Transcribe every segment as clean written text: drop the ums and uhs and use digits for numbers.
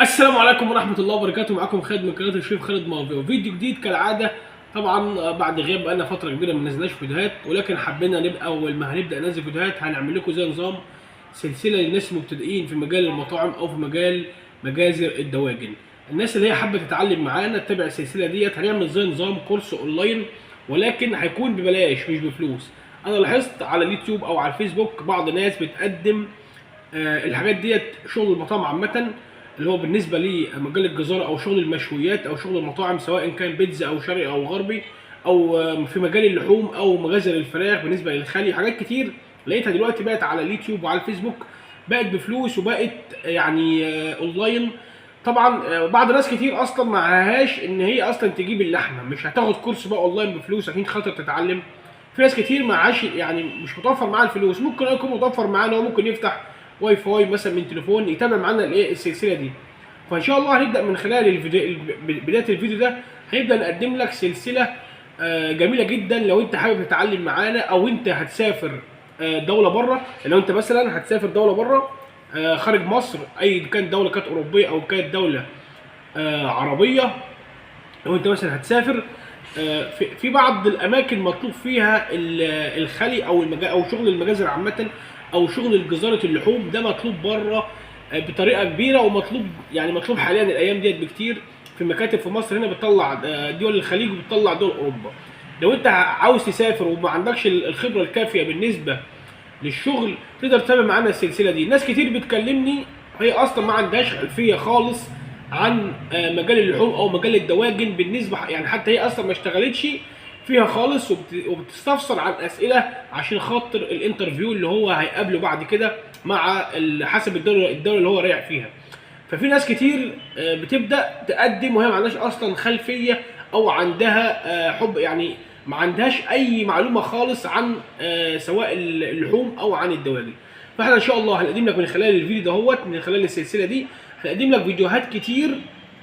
السلام عليكم ورحمة الله وبركاته. معاكم خالد من قناة الشيف خالد مافيا، فيديو جديد كالعادة. طبعا بعد غياب بقالنا فترة كبيرة ما نزلناش فيديوهات، ولكن حبينا نبقى أول ما هنبدأ ننزل فيديوهات هنعمل لكم زي نظام سلسلة للناس المبتدئين في مجال المطاعم أو في مجال مجازر الدواجن. الناس اللي هي حابة تتعلم معانا تتابع السلسلة ديت. هنعمل زي نظام كورس أونلاين، ولكن هيكون ببلاش مش بفلوس. أنا لاحظت على اليوتيوب أو على الفيسبوك بعض الناس بتقدم الحاجات ديت، شغل المطاعم عامة، اللي هو بالنسبه لمجال الجزاره او شغل المشويات او شغل المطاعم، سواء كان بيتزا او شرقي او غربي، او في مجال اللحوم او مجازر الفراخ. بالنسبه للخلي حاجات كتير لقيتها دلوقتي بقت على اليوتيوب وعلى الفيسبوك، بقت بفلوس وبقت يعني اونلاين. طبعا بعض ناس كتير اصلا معهاش ان هي اصلا تجيب اللحمه، مش هتاخد كورس بقى اونلاين بفلوس عشان خاطر تتعلم. في ناس كتير معهاش، يعني مش متوفر معاه الفلوس. ممكن يكون متوفر معاه ان هو ممكن يفتح واي فاي مثلا من تليفون يتابع معانا الايه السلسله دي. فان شاء الله هنبدا من خلال الفيديو، بدايه الفيديو ده هنبدا نقدم لك سلسله جميله جدا. لو انت حابب تتعلم معانا او انت هتسافر دوله بره، لو انت مثلا هتسافر دوله بره خارج مصر، اي كانت دوله كانت اوروبيه او كانت دوله عربيه. لو انت مثلا هتسافر في بعض الاماكن مطلوب فيها الخلي او شغل المجازر عامه، او شغل جزاره اللحوم، ده مطلوب بره بطريقه كبيره، ومطلوب يعني مطلوب حاليا الايام ديت بكتير في مكاتب في مصر هنا بتطلع دول الخليج وبتطلع دول اوروبا. لو انت عاوز تسافر وما عندكش الخبره الكافيه بالنسبه للشغل، تقدر تتابع معانا السلسله دي. ناس كتير بتكلمني هي اصلا ما عندهاش خلفيه خالص عن مجال اللحوم او مجال الدواجن بالنسبه، يعني حتى هي اصلا ما اشتغلتش فيها خالص، وبتستفسر عن اسئله عشان خاطر الانترفيو اللي هو هيقابله بعد كده مع حسب الدوله اللي هو رايح فيها. ففي ناس كتير بتبدا تقدم وهي ما عندهاش اصلا خلفيه، او عندها حب، يعني ما عندهاش اي معلومه خالص عن سواء اللحوم او عن الدواجن. فاحنا ان شاء الله هنقدم لك من خلال الفيديو دهوت، من خلال السلسله دي هنقدم لك فيديوهات كتير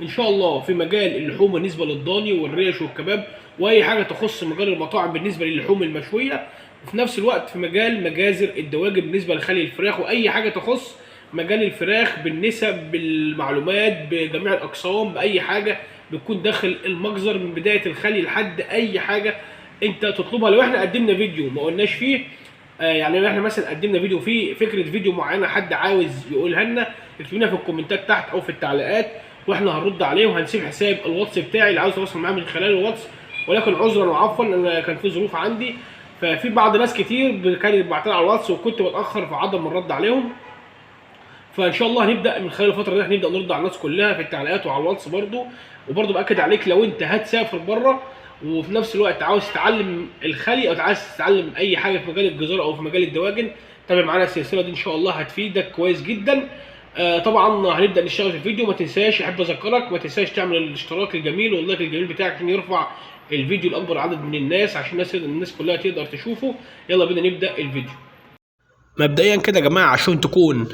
ان شاء الله في مجال اللحوم بالنسبه للضاني والريش والكباب، واي حاجه تخص مجال المطاعم بالنسبه للحوم المشويه، وفي نفس الوقت في مجال مجازر الدواجن بالنسبه لخلي الفراخ، واي حاجه تخص مجال الفراخ بالنسب بالمعلومات بجميع الاقسام، باي حاجه بتكون داخل المجزر من بدايه الخلي لحد اي حاجه انت تطلبها. لو احنا قدمنا فيديو ما قلناش فيه يعني لو احنا مثلا قدمنا فيديو فيه فكره فيديو معينه حد عاوز يقولها لنا، اكتب لنا في الكومنتات تحت او في التعليقات واحنا هنرد عليه، وهنسيب حساب الواتس بتاعي اللي عاوز يتواصل معاه من خلال الواتس. ولكن عذرا وعفوا انا كان في ظروف عندي، ففي بعض ناس كتير كانت بعتلي على الواتس وكنت بتاخر في عدم الرد عليهم. فان شاء الله هنبدا من خلال الفتره دي هنبدا نرد على الناس كلها في التعليقات وعلى الواتس برده. وبرده باكد عليك لو انت هتسافر بره وفي نفس الوقت عاوز تتعلم الخلي او عايز تتعلم اي حاجه في مجال الجزاره او في مجال الدواجن، تابع معانا السلسله دي ان شاء الله هتفيدك كويس جدا. طبعا هنبدا نشتغل في الفيديو. ما تنساش، احب اذكرك ما تنساش تعمل الاشتراك الجميل واللايك الجميل بتاعك عشان يرفع الفيديو لاكبر عدد من الناس، عشان الناس كلها تقدر تشوفه. يلا بينا نبدا الفيديو. مبدئيا كده يا جماعه، عشان تكون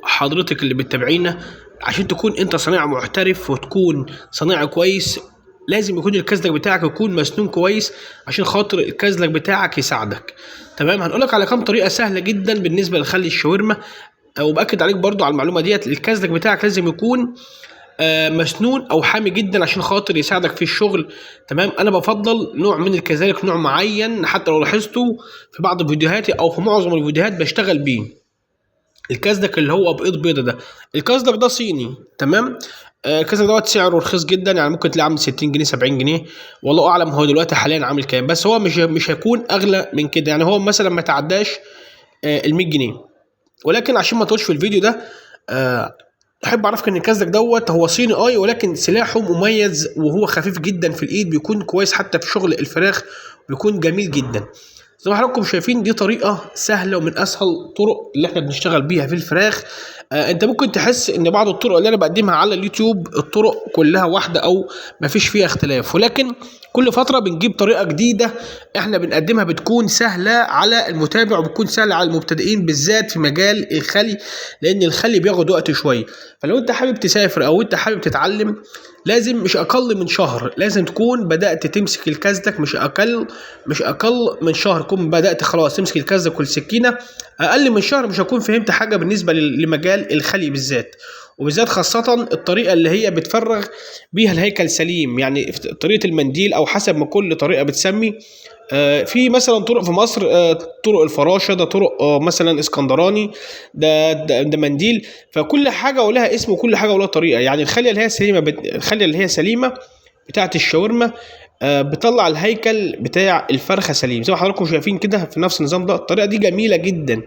حضرتك اللي بتتابعينا، عشان تكون انت صنايعي محترف وتكون صنايعي كويس، لازم يكون الكازلك بتاعك يكون مسنون كويس عشان خاطر الكازلك بتاعك يساعدك. تمام، هنقولك على كام طريقه سهله جدا بالنسبه لخلي الشاورما. وباكد عليك برضو على المعلومه ديت، الكازلك بتاعك لازم يكون مسنون او حامي جدا عشان خاطر يساعدك في الشغل. تمام، انا بفضل نوع من الكذلك، نوع معين حتى لو لاحظته في بعض فيديوهاتي او في معظم الفيديوهات بشتغل بيه. الكازدك اللي هو بايض بيضه ده، الكازدك ده صيني. تمام، الكازدك دوت سعره رخيص جدا، يعني ممكن تلاقيه عامل 60 جنيه 70 جنيه، والله اعلم هو دلوقتي حاليا عامل كام، بس هو مش هيكون اغلى من كده، يعني هو مثلا ما تعداش ال 100 جنيه. ولكن عشان ما تقولش في الفيديو ده احب اعرفك ان الكازدك دوت هو صيني ولكن سلاحه مميز وهو خفيف جدا في الايد، بيكون كويس حتى في شغل الفراخ، بيكون جميل جدا. زي ما حضراتكم شايفين دي طريقه سهله ومن اسهل الطرق اللي احنا بنشتغل بيها في الفراخ. انت ممكن تحس ان بعض الطرق اللي انا بقدمها على اليوتيوب الطرق كلها واحده او مفيش فيها اختلاف، ولكن كل فتره بنجيب طريقه جديده احنا بنقدمها بتكون سهله على المتابع وبتكون سهله على المبتدئين بالذات في مجال الخلي، لان الخلي بياخد وقت شويه. فلو انت حابب تسافر او انت حابب تتعلم، لازم مش اقل من شهر لازم تكون بدات تمسك الكازدك، مش اقل من شهر تكون بدات خلاص تمسك الكازدك والسكينه. اقل من شهر مش هكون فهمت حاجه بالنسبه لمجال الخلي بالذات. وبالذات خاصة الطريقة اللي هي بتفرغ بيها الهيكل سليم، يعني طريقة المنديل أو حسب ما كل طريقة بتسمي. في مثلا طرق في مصر، طرق الفراشة، ده طرق مثلا اسكندراني، ده منديل. فكل حاجة ولها اسم وكل حاجة ولها طريقة. يعني الخلية اللي هي سليمة الخلية اللي هي سليمة بتاعت الشاورما بتطلع الهيكل بتاع الفرخة سليم زي ما حضراتكم شايفين كده في نفس النظام ده. الطريقة دي جميلة جدا.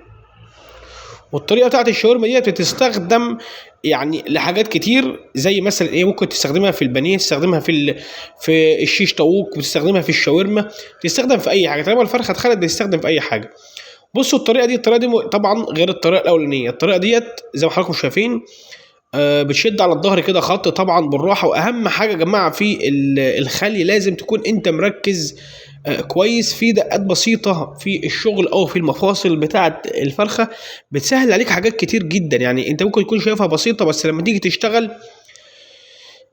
والطريقه بتاعت الشاورما دي بتستخدم يعني لحاجات كتير، زي مثلا ايه، ممكن تستخدمها في البانيه، تستخدمها في الشيش طاووق، وتستخدمها في الشاورما، تستخدم في اي حاجه طالما الفرخه اتخلت بتستخدم في اي حاجه. بصوا الطريقه دي طبعا غير الطريقه الاولانيه. الطريقه ديت زي ما حضراتكم شايفين بتشد على الظهر كده خط طبعا بالراحه. واهم حاجه يا جماعه في الخلي لازم تكون انت مركز كويس في دقات بسيطه في الشغل او في المفاصل بتاعه الفرخه، بتسهل عليك حاجات كتير جدا. يعني انت ممكن تكون شايفها بسيطه بس لما تيجي تشتغل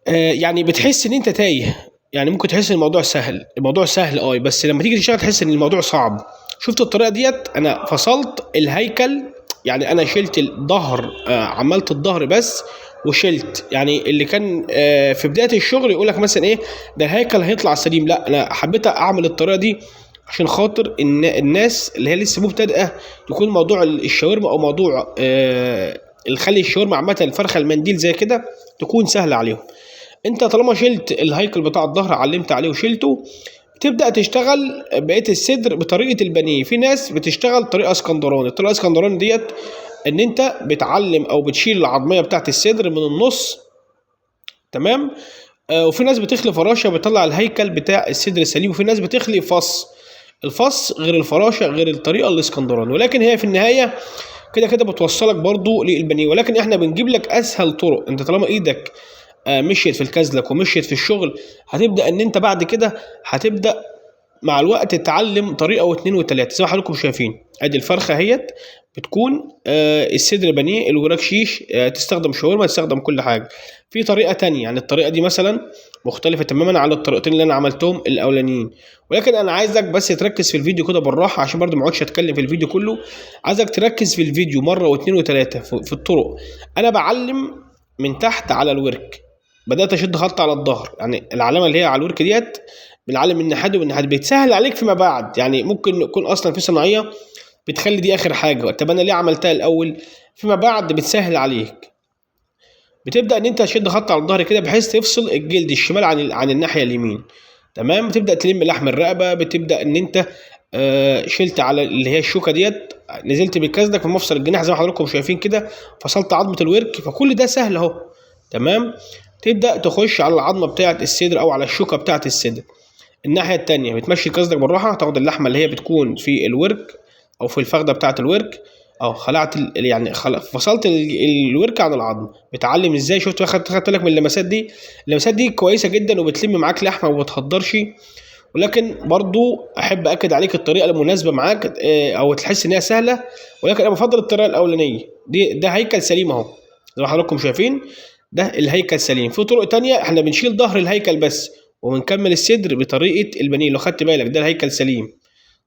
يعني بتحس ان انت تايه. يعني ممكن تحس ان الموضوع سهل بس لما تيجي تشتغل تحس ان الموضوع صعب. شفت الطريقه ديت انا فصلت الهيكل، يعني انا شلت الظهر، عملت الظهر بس وشلت. يعني اللي كان في بدايه الشغل يقول لك مثلا ايه ده الهيكل هيطلع سليم، لا انا حبيت اعمل الطريقه دي عشان خاطر ان الناس اللي هي لسه مبتدئه تكون موضوع الشاورما او موضوع الخلي الشاورما عامه الفرخه المنديل زي كده تكون سهله عليهم. انت طالما شلت الهيكل بتاع الظهر علمت عليه وشلته، تبدأ تشتغل بقية الصدر بطريقة البانيه. في ناس بتشتغل طريقة اسكندراني. الطريقة الاسكندراني ديت ان انت بتعلم او بتشيل العظمية بتاعت الصدر من النص، تمام. وفي ناس بتخلي فراشة بتطلع الهيكل بتاع الصدر سليم، وفي ناس بتخلي الفص غير الفراشة غير الطريقة الاسكندراني. ولكن هي في النهاية كده كده بتوصلك برضو للبانيه، ولكن احنا بنجيب لك اسهل طرق. انت طالما ايدك مشيت في الكازلك ومشيت في الشغل، هتبدا ان انت بعد كده هتبدا مع الوقت تتعلم طريقه واثنين وثلاثه. زي ما حضراتكم شايفين ادي الفرخه اهيت بتكون الصدر بانيه، الوراك شيش، تستخدم شاورما، تستخدم كل حاجه. في طريقه تانية، يعني الطريقه دي مثلا مختلفه تماما عن الطريقتين اللي انا عملتهم الاولانيين. ولكن انا عايزك بس تركز في الفيديو كده بالراحه عشان برضو ما اقعدش اتكلم في الفيديو كله. عايزك تركز في الفيديو مره واثنين وثلاثه في الطرق. انا بعلم من تحت على الورك، بدات اشد خط على الظهر، يعني العلامه اللي هي على الورك ديت بنعلم من ناحيه ومن ناحيه، بتسهل عليك فيما بعد. يعني ممكن يكون اصلا في صناعيه بتخلي دي اخر حاجه، طب انا ليه عملتها الاول؟ فيما بعد بتسهل عليك. بتبدا ان انت تشد خط على الظهر كده بحيث تفصل الجلد الشمال عن الناحيه اليمين، تمام. بتبدا تلم لحم الرقبه، بتبدا ان انت شلت على اللي هي الشوكه ديت، نزلت بالكاسدك في مفصل الجناح زي ما حضراتكم شايفين كده، فصلت عظمه الورك. فكل ده سهل اهو، تمام. تبدا تخش على العظمه بتاعه الصدر او على الشوكه بتاعه الصدر. الناحيه التانية بتمشي كاسدك بالراحه، تاخد اللحمه اللي هي بتكون في الورك او في الفخده بتاعه الورك، او خلعت فصلت الورك عن العظم. بتعلم ازاي، شفت خدت بالك من اللمسات دي؟ اللمسات دي كويسه جدا وبتلم معاك لحمه وما بتهدرش. ولكن برضو احب اكد عليك الطريقه المناسبه معاك او تحس ان هي سهله، ولكن انا بفضل الطريقه الاولانيه دي. ده هيكل سليم اهو زي ما حضراتكم شايفين، ده الهيكل سليم. في طرق تانية احنا بنشيل ظهر الهيكل بس وبنكمل الصدر بطريقه البانيه. لو خدت بالك ده الهيكل سليم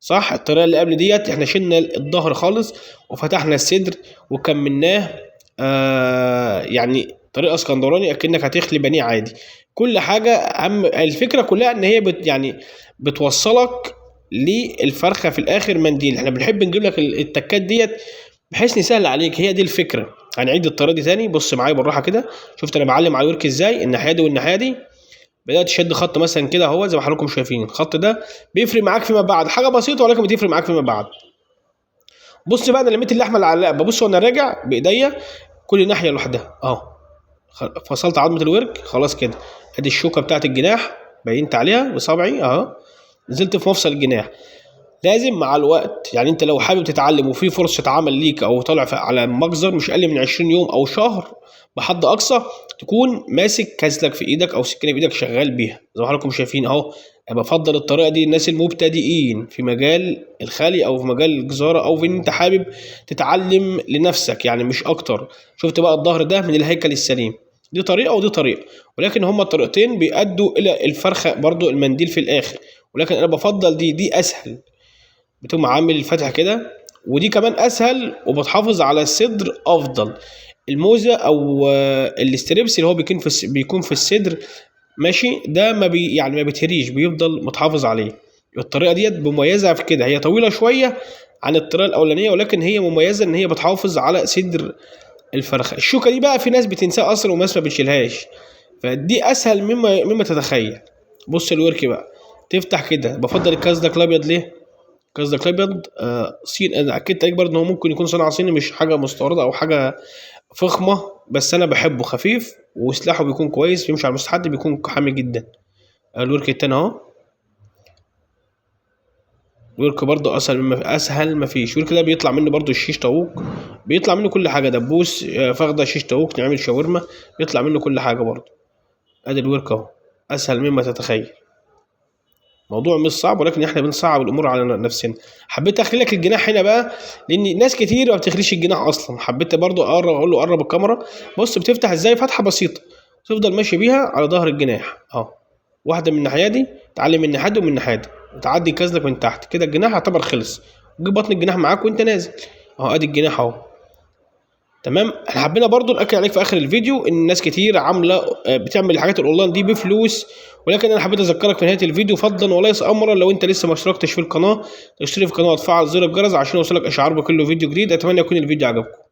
صح. الطريقه اللي قبل ديت احنا شلنا الظهر خالص وفتحنا الصدر وكملناه يعني طريقه اسكندراني اكنك هتخلي بانيه عادي. كل حاجه الفكره كلها ان هي يعني بتوصلك للفرخه في الاخر منديل. احنا بنحب نجيب لك التكات ديت بحيث نسهل عليك، هي دي الفكره. هنعيد الطريقه دي تاني، بص معايا بالراحه كده. شفت انا بعلم على الورك ازاي، الناحيه دي والناحيه دي. بدات تشد خط مثلا كده اهو زي ما حضراتكم شايفين. الخط ده بيفرق معاك فيما بعد، حاجه بسيطه ولكن بتفرق معاك فيما بعد. بص بقى انا لميت اللحمه اللي على الرقبه، بص وانا راجع بايديا كل ناحيه لوحدها اهو. فصلت عظمه الورك خلاص كده. ادي الشوكه بتاعت الجناح بينت عليها بصبعي اهو، نزلت في مفصل الجناح. لازم مع الوقت، يعني انت لو حابب تتعلم وفي فرصه عمل ليك او طالع على مجزر مش اقل من 20 يوم او شهر بحد اقصى، تكون ماسك كازلك في ايدك او سكينه في ايدك شغال بيها زي ما حضراتكم شايفين اهو. انا بفضل الطريقه دي الناس المبتدئين في مجال الخلي او في مجال الجزاره او في ان انت حابب تتعلم لنفسك يعني مش اكتر. شفت بقى الظهر ده من الهيكل السليم، دي طريقه ودي طريقه، ولكن هما الطريقتين بيؤدوا الى الفرخه برضو المنديل في الاخر. ولكن انا بفضل دي اسهل، بتقوم عامل الفتحه كده، ودي كمان اسهل وبتحافظ على الصدر افضل. الموزه او الاستريبس اللي هو بيكون في الصدر، ماشي، ده ما بيتهريش، بيفضل متحافظ عليه. الطريقه ديت مميزه في كده، هي طويله شويه عن الطريقه الاولانيه، ولكن هي مميزه ان هي بتحافظ على صدر الفرخه. الشوكه دي بقى في ناس بتنساها اصلا وناس ما بتشيلهاش، فدي اسهل مما تتخيل. بص الورك بقى، تفتح كده. بفضل الكازدك الابيض ليه؟ الكازدك الابيض صين، انا اكدت عليك برضه ان هو ممكن يكون صناعه صيني، مش حاجه مستورده او حاجه فخمه، بس انا بحبه خفيف وسلاحه بيكون كويس، بيمشي على المستحد، بيكون حامي جدا. الورك التاني اهو، الورك برضه اسهل ما فيش. الورك ده بيطلع منه برضه الشيش طاووق، بيطلع منه كل حاجه، دبوس، فخده، شيش طاووق، نعمل شاورما، بيطلع منه كل حاجه برضه. ادي الورك اهو، اسهل مما تتخيل. موضوع مش صعب، ولكن احنا بنصعب الامور على نفسنا. حبيت اخلي لك الجناح هنا بقى، لان ناس كتير ما بتخليش الجناح اصلا. حبيت برضو اقول له قرب الكاميرا. بص بتفتح ازاي، فتحه بسيطه، تفضل ماشي بيها على ظهر الجناح اهو، واحده من الناحيه دي، تعلم من الناحيه دي ومن الناحيه دي، تعدي كذلك من تحت كده، الجناح يعتبر خلص. وجيب بطن الجناح معاك وانت نازل اهو، ادي الجناح اهو. تمام. احنا حبينا برضو ناكد عليك في اخر الفيديو ان ناس كتير عامله بتعمل الحاجات الاونلاين دي بفلوس، ولكن انا حبيت اذكرك في نهايه الفيديو فضلا وليس امرا، لو انت لسه ما اشتركتش في القناه اشترك في القناه وتفعل زر الجرس عشان يوصلك اشعار بكل فيديو جديد. اتمنى يكون الفيديو عجبكم.